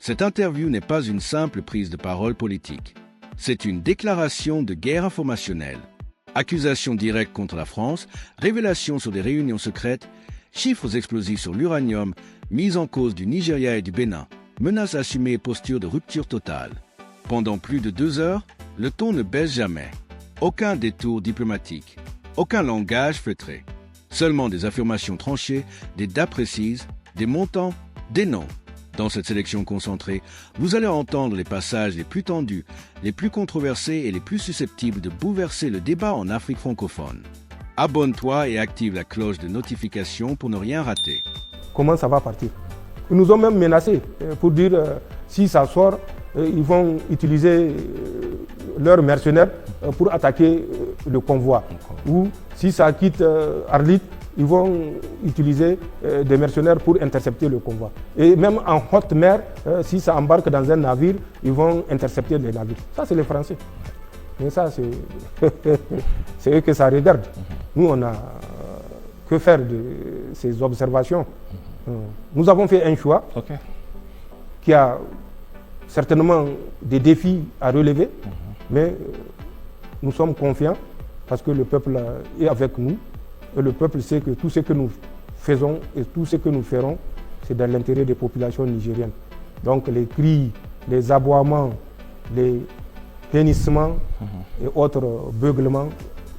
Cette interview n'est pas une simple prise de parole politique. C'est une déclaration de guerre informationnelle. Accusations directes contre la France, révélations sur des réunions secrètes, chiffres explosifs sur l'uranium, mise en cause du Nigeria et du Bénin, menaces assumées et posture de rupture totale. Pendant plus de 2 heures, le ton ne baisse jamais. Aucun détour diplomatique, aucun langage feutré. Seulement des affirmations tranchées, des dates précises, des montants, des noms. Dans cette sélection concentrée, vous allez entendre les passages les plus tendus, les plus controversés et les plus susceptibles de bouleverser le débat en Afrique francophone. Abonne-toi et active la cloche de notification pour ne rien rater. Comment ça va partir? Ils nous ont même menacés pour dire si ça sort, ils vont utiliser leurs mercenaires pour attaquer le convoi. Ou si ça quitte Arlit, ils vont utiliser des mercenaires pour intercepter le convoi. Et même en haute mer, si ça embarque dans un navire, ils vont intercepter les navires. Ça, c'est les Français. Mais ça, c'est eux que ça regarde. Nous, on n'a que faire de ces observations. Nous avons fait un choix qui a certainement des défis à relever, mais nous sommes confiants parce que le peuple est avec nous. Et le peuple sait que tout ce que nous faisons et tout ce que nous ferons, c'est dans l'intérêt des populations nigériennes. Donc les cris, les aboiements, les hennissements et autres beuglements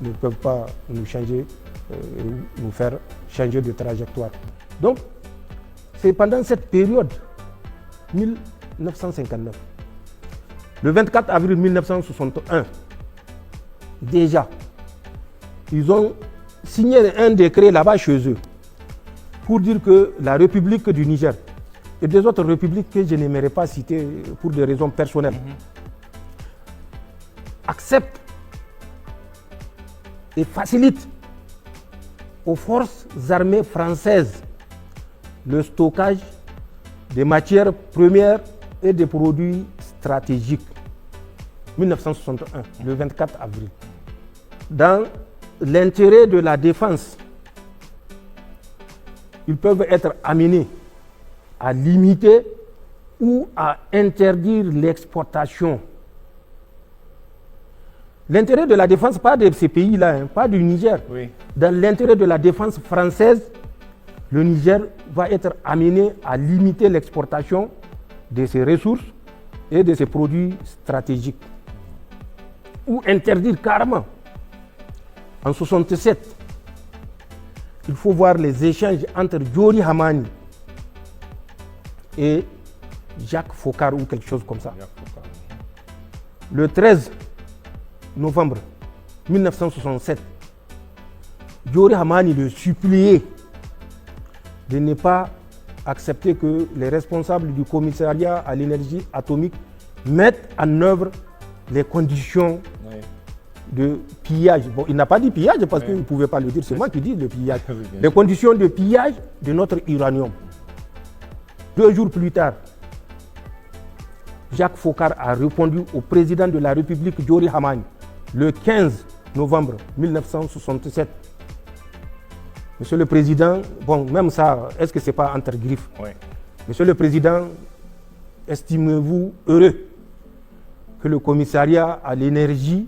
ne peuvent pas nous changer, nous faire changer de trajectoire. Donc c'est pendant cette période, 1959, le 24 avril 1961, déjà, ils ont signé un décret là-bas chez eux pour dire que la République du Niger et des autres républiques que je n'aimerais pas citer pour des raisons personnelles acceptent et facilitent aux forces armées françaises le stockage des matières premières et des produits stratégiques. 1961, le 24 avril. Dans l'intérêt de la défense, ils peuvent être amenés à limiter ou à interdire l'exportation. L'intérêt de la défense, pas de ces pays-là, pas du Niger. Oui. Dans l'intérêt de la défense française, le Niger va être amené à limiter l'exportation de ses ressources et de ses produits stratégiques. Ou interdire carrément. En 1967, il faut voir les échanges entre Diori Hamani et Jacques Foccart ou quelque chose comme ça. Le 13 novembre 1967, Diori Hamani le suppliait de ne pas accepter que les responsables du commissariat à l'énergie atomique mettent en œuvre les conditions de pillage. Bon, il n'a pas dit pillage parce qu'il ne pouvait pas le dire, c'est moi qui dis le pillage. Les conditions de pillage de notre uranium. 2 jours plus tard, Jacques Foccart a répondu au président de la République, Diori Hamani, le 15 novembre 1967. Monsieur le Président, bon, même ça, est-ce que ce n'est pas entre griffes? Monsieur le Président, estimez-vous heureux que le commissariat à l'énergie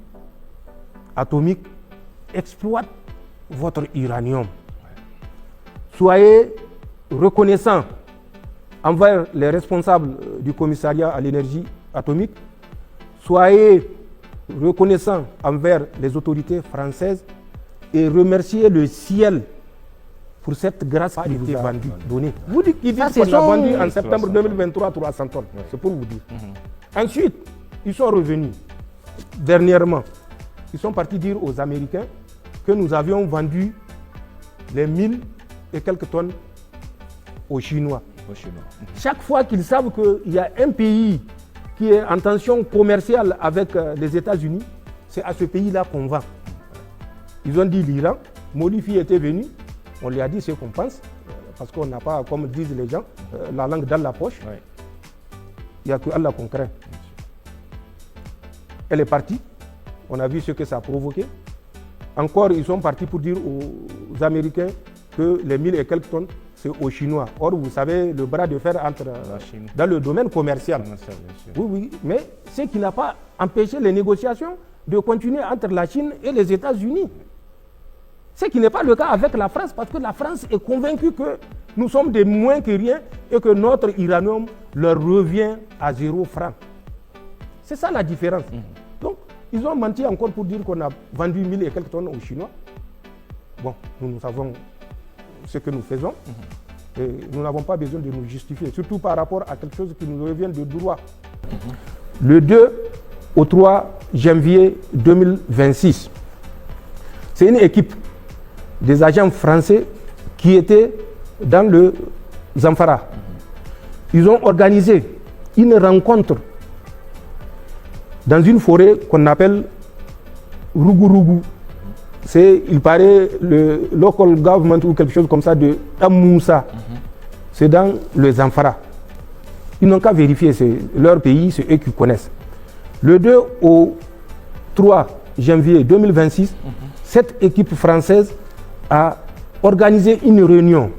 atomique exploite votre uranium? Soyez reconnaissants envers les responsables du commissariat à l'énergie atomique. Soyez reconnaissants envers les autorités françaises et remerciez le ciel pour cette grâce qui vous a donnée. Vous dites qu'il dit qu'on a vendu en septembre 2023 300 tonnes. C'est pour vous dire. Ensuite, ils sont revenus dernièrement. Ils sont partis dire aux Américains que nous avions vendu les 1000 et quelques tonnes aux Chinois. Chaque fois qu'ils savent qu'il y a un pays qui est en tension commerciale avec les États-Unis, c'est à ce pays-là qu'on vend. Ils ont dit l'Iran. Molifi était venu, on lui a dit ce qu'on pense, parce qu'on n'a pas, comme disent les gens, la langue dans la poche. Il n'y a que Allah qu'on craint. Elle est partie. On a vu ce que ça a provoqué. Encore, ils sont partis pour dire aux Américains que les 1000 et quelques tonnes, c'est aux Chinois. Or, vous savez, le bras de fer entre dans le domaine commercial. Oui, oui, mais ce qui n'a pas empêché les négociations de continuer entre la Chine et les États-Unis. Ce qui n'est pas le cas avec la France, parce que la France est convaincue que nous sommes des moins que rien et que notre uranium leur revient à 0 franc. C'est ça la différence. Donc, ils ont menti encore pour dire qu'on a vendu 1000 et quelques tonnes aux Chinois. Bon, nous savons ce que nous faisons. Et nous n'avons pas besoin de nous justifier, surtout par rapport à quelque chose qui nous revient de droit. Le 2 au 3 janvier 2026, c'est une équipe des agents français qui étaient dans le Zamfara. Ils ont organisé une rencontre dans une forêt qu'on appelle Rugurugu. C'est, il paraît, le local government ou quelque chose comme ça de Amoussa. C'est dans le Zamfara. Ils n'ont qu'à vérifier, c'est leur pays, c'est eux qui connaissent. Le 2 au 3 janvier 2026, cette équipe française a organisé une réunion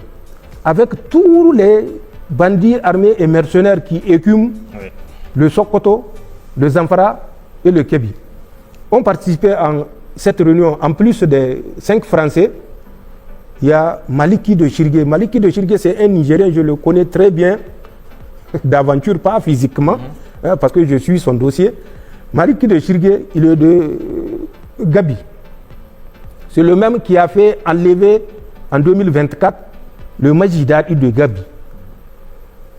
avec tous les bandits armés et mercenaires qui écument le Sokoto, le Zamfara et le Kébi. On participait à cette réunion, en plus des 5 Français, il y a Maliki de Chirgué. Maliki de Chirgué, c'est un Nigérien, je le connais très bien, d'aventure, pas physiquement, parce que je suis son dossier. Maliki de Chirgué, il est de Gabi. C'est le même qui a fait enlever en 2024 le Majidari de Gabi.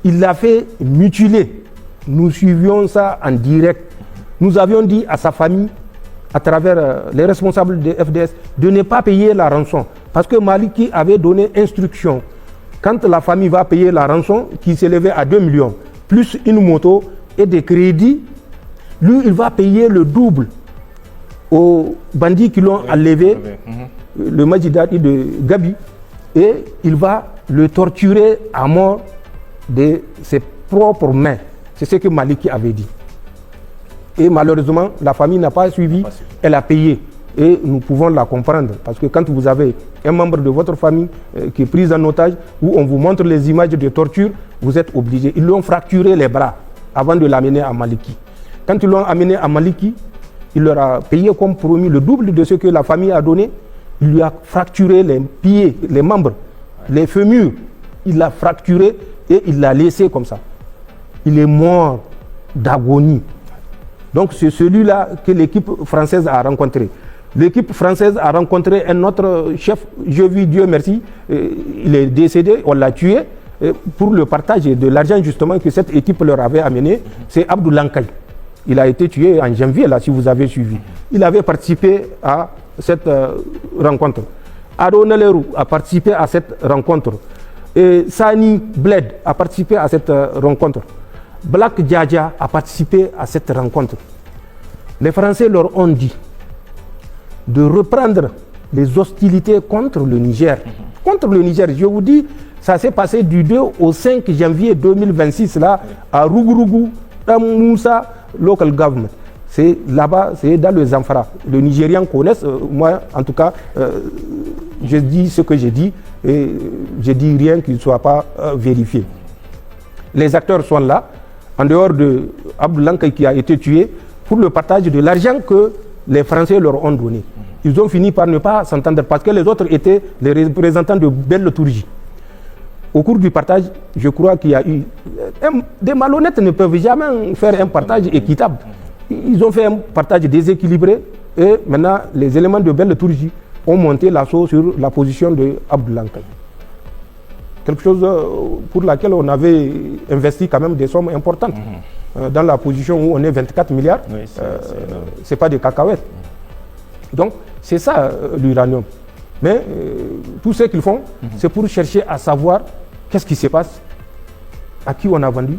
Il l'a fait mutiler. Nous suivions ça en direct. Nous avions dit à sa famille, à travers les responsables de FDS, de ne pas payer la rançon. Parce que Maliki avait donné instruction. Quand la famille va payer la rançon, qui s'élevait à 2 millions, plus une moto et des crédits, lui, il va payer le double aux bandits qui l'ont enlevé, le Majidari de Gabi, et il va le torturer à mort de ses propres mains. C'est ce que Maliki avait dit. Et malheureusement, la famille n'a pas suivi, elle a payé. Et nous pouvons la comprendre, parce que quand vous avez un membre de votre famille qui est pris en otage, où on vous montre les images de torture, vous êtes obligé. Ils lui ont fracturé les bras avant de l'amener à Maliki. Quand ils l'ont amené à Maliki, il leur a payé comme promis le double de ce que la famille a donné. Il lui a fracturé les pieds, les membres, les fémurs. Il l'a fracturé et il l'a laissé comme ça. Il est mort d'agonie. Donc c'est celui-là que l'équipe française a rencontré. L'équipe française a rencontré un autre chef, je vis Dieu merci, il est décédé, on l'a tué, pour le partage de l'argent justement que cette équipe leur avait amené, c'est Abdou Lankay. Il a été tué en janvier, là, si vous avez suivi. Il avait participé à cette rencontre. Ado Naleru a participé à cette rencontre. Et Sani Bled a participé à cette rencontre. Black Djadja a participé à cette rencontre. Les Français leur ont dit de reprendre les hostilités contre le Niger. Contre le Niger, je vous dis, ça s'est passé du 2 au 5 janvier 2026, là, à Rugurugu, dans Moussa Local Government. C'est là-bas, c'est dans le Zamfara. Les Nigériens connaissent, moi en tout cas, je dis ce que j'ai dit et je dis rien qui ne soit pas vérifié. Les acteurs sont là, en dehors de Abdou Lankay qui a été tué, pour le partage de l'argent que les Français leur ont donné. Ils ont fini par ne pas s'entendre parce que les autres étaient les représentants de Bello Tourji. Au cours du partage, je crois qu'il y a eu... Des malhonnêtes ne peuvent jamais faire un partage équitable. Ils ont fait un partage déséquilibré et maintenant les éléments de Bello Tourji ont monté l'assaut sur la position de Abdou Lankay. Quelque chose pour laquelle on avait investi quand même des sommes importantes. Dans la position où on est 24 milliards, oui, c'est pas des cacahuètes. Donc c'est ça l'uranium. Mais tout ce qu'ils font, c'est pour chercher à savoir qu'est-ce qui se passe, à qui on a vendu,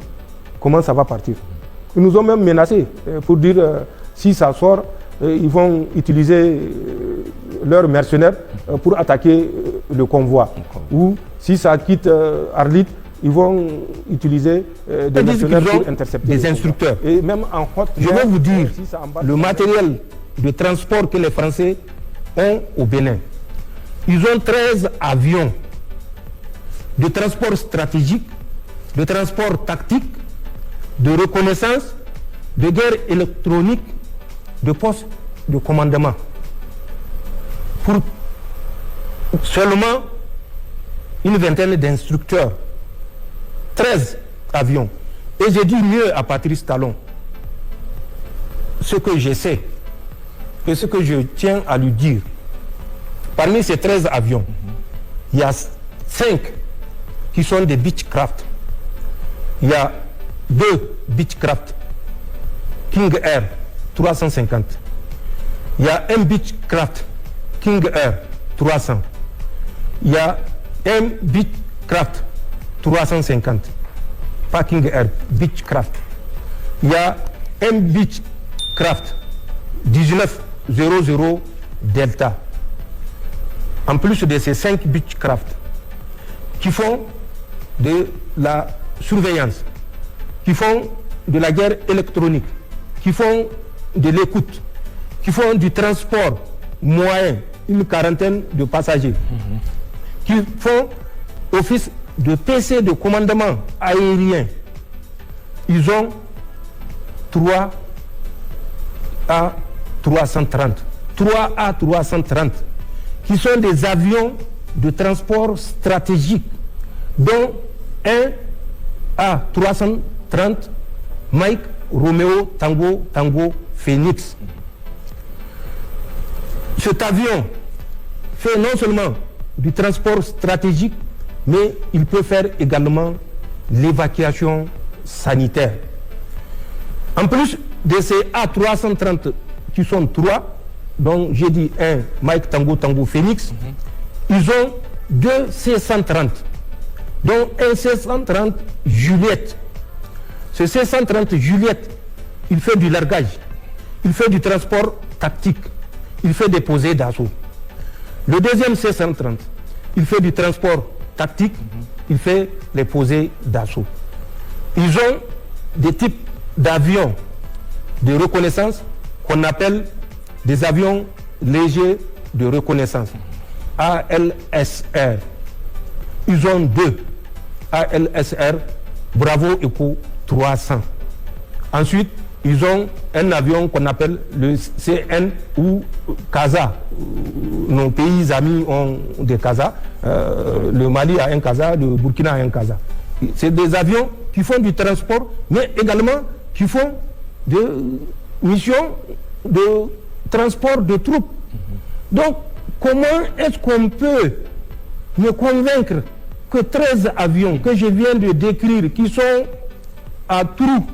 comment ça va partir. Ils nous ont même menacés pour dire si ça sort, ils vont utiliser leurs mercenaires pour attaquer le convoi. Ou si ça quitte Arlit, ils vont utiliser des mercenaires pour intercepter des instructeurs. Et même en haute je vais vous dire, le matériel de transport que les Français ont au Bénin, ils ont 13 avions de transport stratégique, de transport tactique, de reconnaissance, de guerre électronique, de poste de commandement. Pour seulement une vingtaine d'instructeurs, 13 avions. Et j'ai dit mieux à Patrice Talon, ce que je sais et ce que je tiens à lui dire. Parmi ces 13 avions, il y a 5 qui sont des Beechcraft. Il y a 2 Beechcraft King Air 350. Il y a un Beechcraft King Air 300. Il y a un Beechcraft 350. Pas King Air, Beechcraft. Il y a un Beechcraft 1900 Delta. En plus de ces 5 Beechcraft qui font de la surveillance, qui font de la guerre électronique, qui font de l'écoute, qui font du transport moyen, une quarantaine de passagers, qui font office de PC de commandement aérien. Ils ont 3 A330. 3 A330 qui sont des avions de transport stratégique, dont un A330 Mike Romeo Tango Tango Phoenix. Cet avion fait non seulement du transport stratégique, mais il peut faire également l'évacuation sanitaire. En plus de ces A330 qui sont 3, donc j'ai dit un Mike Tango Tango Phoenix, ils ont 2 C-130, dont un C-130 Juliette. Ce C-130 Juliette, il fait du largage, il fait du transport tactique, il fait des posées d'assaut. Le deuxième C-130, il fait du transport tactique, il fait les posées d'assaut. Ils ont des types d'avions de reconnaissance qu'on appelle des avions légers de reconnaissance, ALSR. Ils ont 2 ALSR Bravo Echo 300. Ensuite, ils ont un avion qu'on appelle le CN ou CASA. Nos pays amis ont des CASA. Le Mali a un CASA, le Burkina a un CASA. C'est des avions qui font du transport, mais également qui font des missions de transport de troupes. Donc, comment est-ce qu'on peut me convaincre que 13 avions que je viens de décrire, qui sont à trous,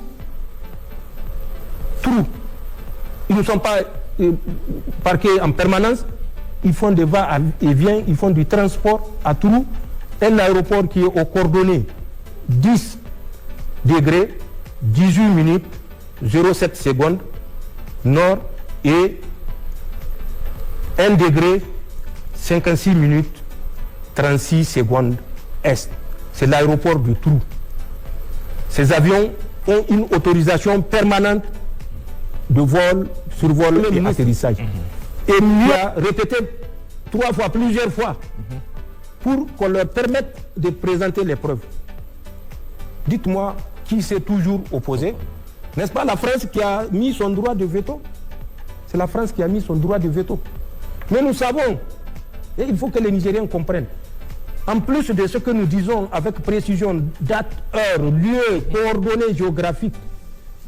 ils ne sont pas parqués en permanence, ils font des va-et-vient, ils font du transport à trous. Un aéroport qui est aux coordonnées 10 degrés, 18 minutes, 0,7 secondes, nord, et 1 degré, 56 minutes, 36 secondes, est. C'est l'aéroport du Trou. Ces avions ont une autorisation permanente de vol, survol et atterrissage. Et il a répété 3 fois, plusieurs fois, pour qu'on leur permette de présenter les preuves. Dites-moi qui s'est toujours opposé. N'est-ce pas la France qui a mis son droit de veto? C'est la France qui a mis son droit de veto. Mais nous savons, et il faut que les Nigériens comprennent, en plus de ce que nous disons avec précision, date, heure, lieu, coordonnées géographiques,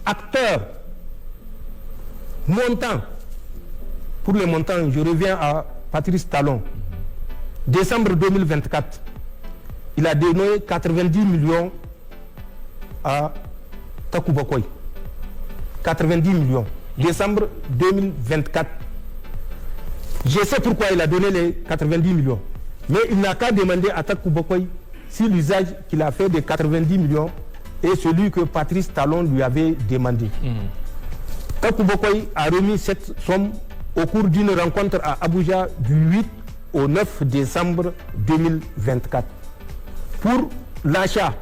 acteurs, montant. Pour les montants, je reviens à Patrice Talon. Décembre 2024, il a donné 90 millions à Takou Bokoy. 90 millions. Décembre 2024. Je sais pourquoi il a donné les 90 millions. Mais il n'a qu'à demander à Takou Bokoy si l'usage qu'il a fait des 90 millions est celui que Patrice Talon lui avait demandé. Takou Bokoy a remis cette somme au cours d'une rencontre à Abuja du 8 au 9 décembre 2024 pour l'achat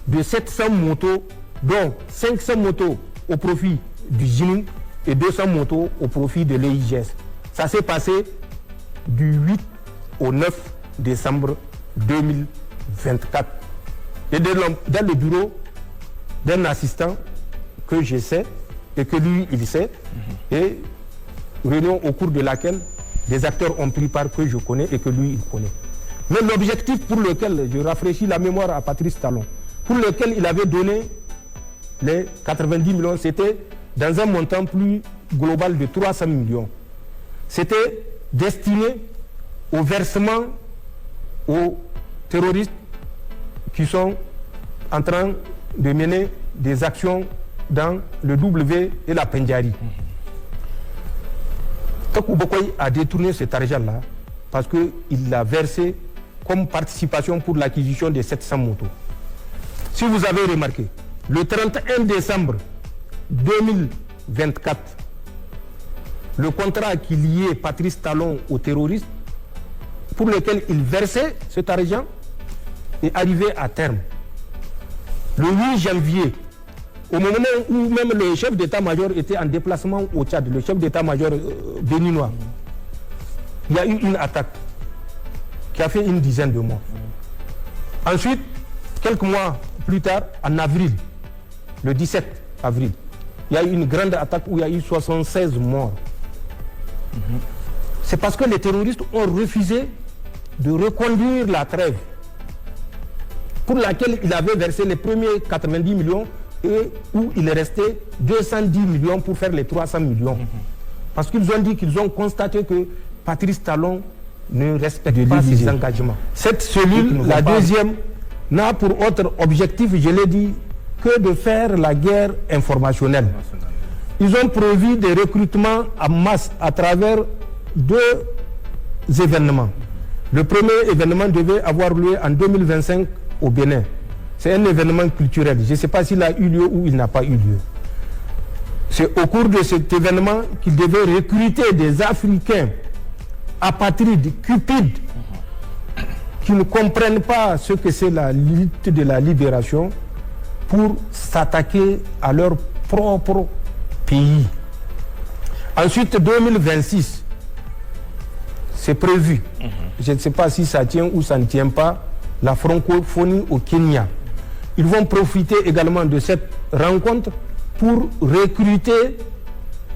de 700 motos, dont 500 motos au profit du GIMIN et 200 motos au profit de l'EIGS. Ça s'est passé du 8 au 9 décembre 2024. 2024. Et dans le bureau d'un assistant que je sais et que lui, il sait, et réunion au cours de laquelle des acteurs ont pris part que je connais et que lui, il connaît. Mais l'objectif pour lequel, je rafraîchis la mémoire à Patrice Talon, pour lequel il avait donné les 90 millions, c'était dans un montant plus global de 300 millions. C'était destiné au versement aux terroristes qui sont en train de mener des actions dans le W et la Pendjari. Takou Bokoy a détourné cet argent-là parce qu'il l'a versé comme participation pour l'acquisition de 700 motos. Si vous avez remarqué, le 31 décembre 2024, le contrat qui liait Patrice Talon aux terroristes, pour lequel il versait cet argent, est arrivé à terme. Le 8 janvier, au moment où même le chef d'état-major était en déplacement au Tchad, le chef d'état-major béninois, il y a eu une attaque qui a fait une dizaine de morts. Ensuite, quelques mois plus tard, en avril, le 17 avril, il y a eu une grande attaque où il y a eu 76 morts. C'est parce que les terroristes ont refusé de reconduire la trêve pour laquelle il avait versé les premiers 90 millions et où il restait 210 millions pour faire les 300 millions. Parce qu'ils ont dit qu'ils ont constaté que Patrice Talon ne respecte pas ses engagements. Cette cellule, la deuxième, n'a pour autre objectif, je l'ai dit, que de faire la guerre informationnelle. Ils ont prévu des recrutements en masse à travers deux événements. Le premier événement devait avoir lieu en 2025 au Bénin. C'est un événement culturel. Je ne sais pas s'il a eu lieu ou il n'a pas eu lieu. C'est au cours de cet événement qu'il devait recruter des Africains apatrides, cupides, qui ne comprennent pas ce que c'est la lutte de la libération pour s'attaquer à leur propre pays. Ensuite, 2026, c'est prévu. Je ne sais pas si ça tient ou ça ne tient pas, la francophonie au Kenya. Ils vont profiter également de cette rencontre pour recruter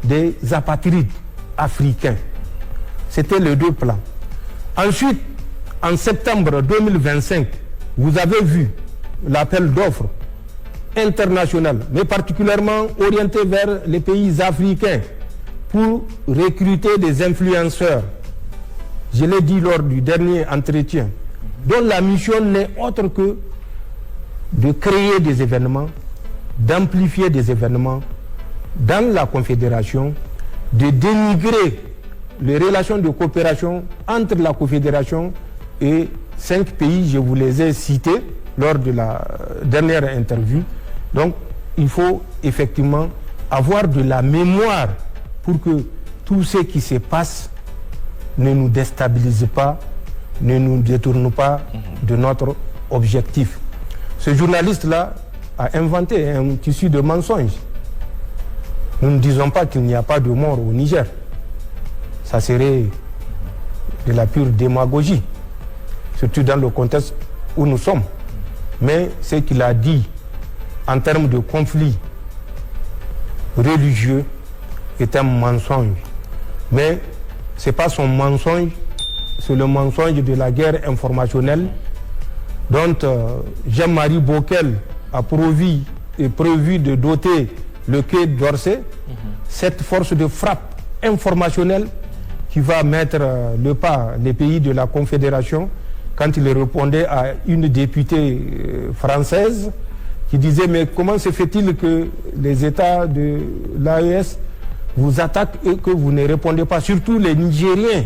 des apatrides africains. C'était les deux plans. Ensuite, en septembre 2025, vous avez vu l'appel d'offres international, mais particulièrement orienté vers les pays africains pour recruter des influenceurs. Je l'ai dit lors du dernier entretien, dont la mission n'est autre que de créer des événements, d'amplifier des événements dans la Confédération, de dénigrer les relations de coopération entre la Confédération et 5 pays, je vous les ai cités lors de la dernière interview. Donc, il faut effectivement avoir de la mémoire pour que tout ce qui se passe ne nous déstabilise pas, ne nous détourne pas de notre objectif. Ce journaliste-là a inventé un tissu de mensonges. Nous ne disons pas qu'il n'y a pas de mort au Niger. Ça serait de la pure démagogie, surtout dans le contexte où nous sommes. Mais ce qu'il a dit en termes de conflit religieux est un mensonge. Mais ce n'est pas son mensonge, c'est le mensonge de la guerre informationnelle dont Jean-Marie Bockel a prévu de doter le Quai d'Orsay, cette force de frappe informationnelle qui va mettre le pas les pays de la Confédération quand il répondait à une députée française qui disait mais comment se fait-il que les États de l'AES vous attaquent et que vous ne répondez pas, surtout les Nigériens